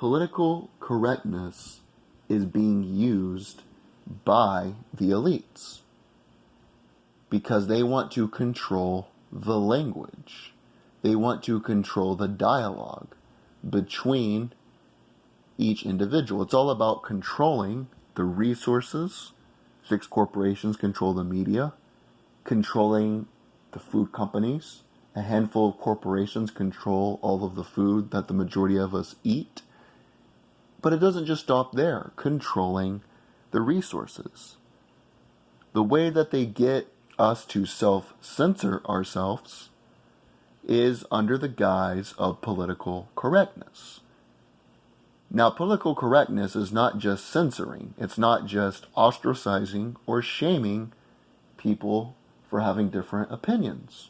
Political correctness is being used by the elites because they want to control the language. They want to control the dialogue between each individual. It's all about controlling the resources. 6 corporations control the media, controlling the food companies. A handful of corporations control all of the food that the majority of us eat. But it doesn't just stop there, controlling the resources. The way that they get us to self-censor ourselves is under the guise of political correctness. Now, political correctness is not just censoring. It's not just ostracizing or shaming people for having different opinions.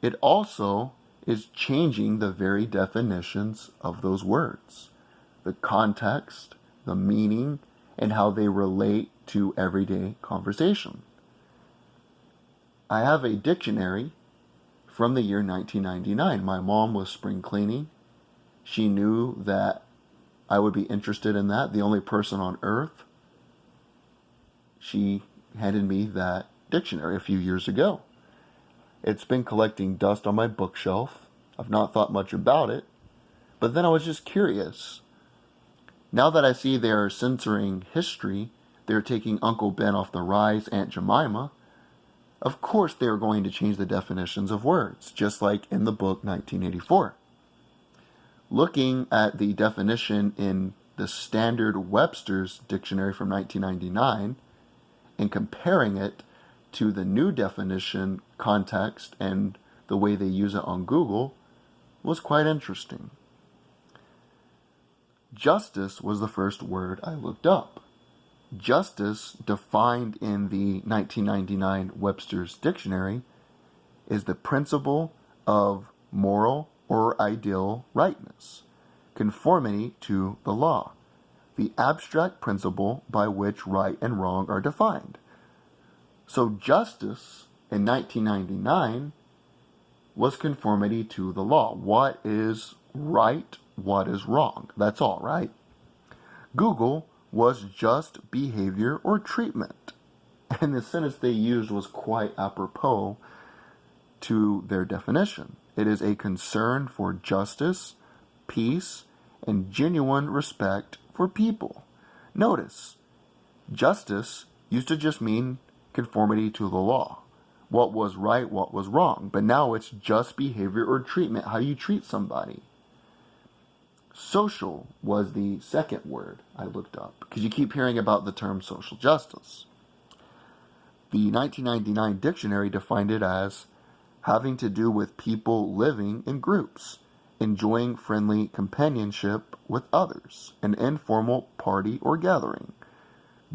It also is changing the very definitions of those words, the context, the meaning, and how they relate to everyday conversation. I have a dictionary from the year 1999. My mom was spring cleaning. She knew that I would be interested in that. The only person on earth. She handed me that dictionary a few years ago. It's been collecting dust on my bookshelf. I've not thought much about it. But then I was just curious. Now that I see they're censoring history, they're taking Uncle Ben off the rise, Aunt Jemima, of course they're going to change the definitions of words, just like in the book 1984. Looking at the definition in the Standard Webster's Dictionary from 1999 and comparing it to the new definition, context, and the way they use it on Google was quite interesting. Justice was the first word I looked up. Justice, defined in the 1999 Webster's Dictionary, is the principle of moral or ideal rightness, conformity to the law, the abstract principle by which right and wrong are defined. So justice in 1999 was conformity to the law. What is right? What is wrong? That's all, right? Google was just behavior or treatment. And the sentence they used was quite apropos to their definition. It is a concern for justice, peace, and genuine respect for people. Notice, justice used to just mean conformity to the law. What was right, what was wrong. But now it's just behavior or treatment. How you treat somebody. Social was the second word I looked up, because you keep hearing about the term social justice. The 1999 dictionary defined it as having to do with people living in groups, enjoying friendly companionship with others, an informal party or gathering.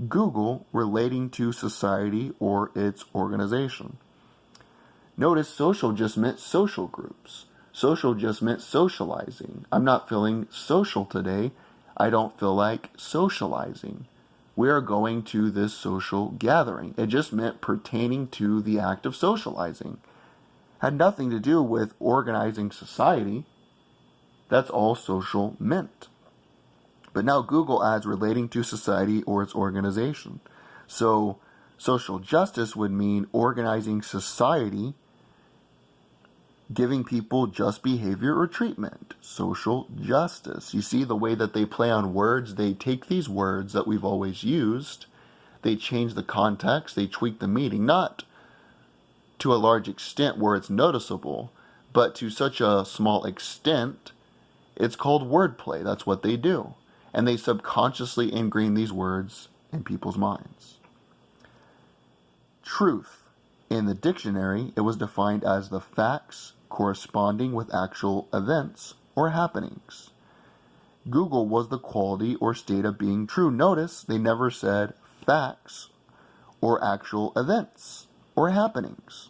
Google relating to society or its organization. Notice social just meant social groups. Social just meant socializing. I'm not feeling social today. I don't feel like socializing. We are going to this social gathering. It just meant pertaining to the act of socializing. Had nothing to do with organizing society. That's all social meant. But now Google adds relating to society or its organization. So social justice would mean organizing society, giving people just behavior or treatment. Social justice. You see the way that they play on words? They take these words that we've always used, they change the context, they tweak the meaning, not to a large extent where it's noticeable, but to such a small extent, it's called wordplay. That's what they do. And they subconsciously ingrain these words in people's minds. Truth. In the dictionary, it was defined as the facts corresponding with actual events or happenings. Google was the quality or state of being true. Notice they never said facts or actual events or happenings.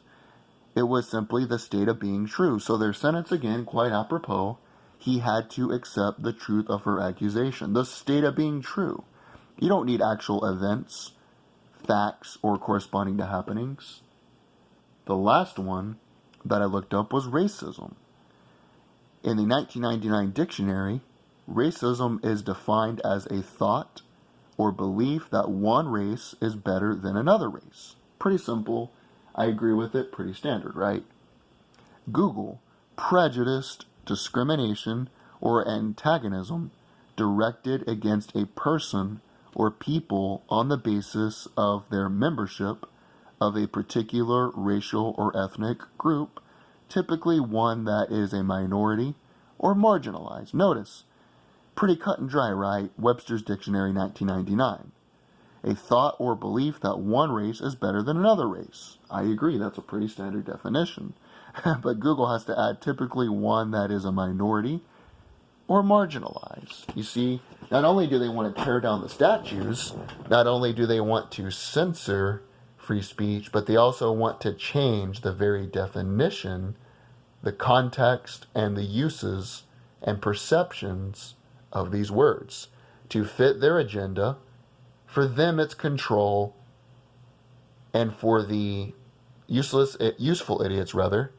It was simply the state of being true. So their sentence, again, quite apropos, he had to accept the truth of her accusation. The state of being true. You don't need actual events, facts, or corresponding to happenings. The last one that I looked up was racism. In the 1999 dictionary, Racism is defined as a thought or belief that one race is better than another race. Pretty simple. I agree with it. Pretty standard, right? Google, prejudice, discrimination, or antagonism directed against a person or people on the basis of their membership of a particular racial or ethnic group, typically one that is a minority or marginalized. Notice, pretty cut and dry, right? Webster's Dictionary, 1999. A thought or belief that one race is better than another race. I agree, that's a pretty standard definition. But Google has to add typically one that is a minority or marginalized. You see, not only do they want to tear down the statues, not only do they want to censor free speech, but they also want to change the very definition, the context, and the uses and perceptions of these words to fit their agenda. For them, it's control, and for the useful idiots, rather,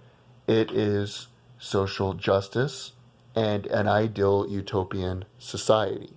it is social justice and an ideal utopian society.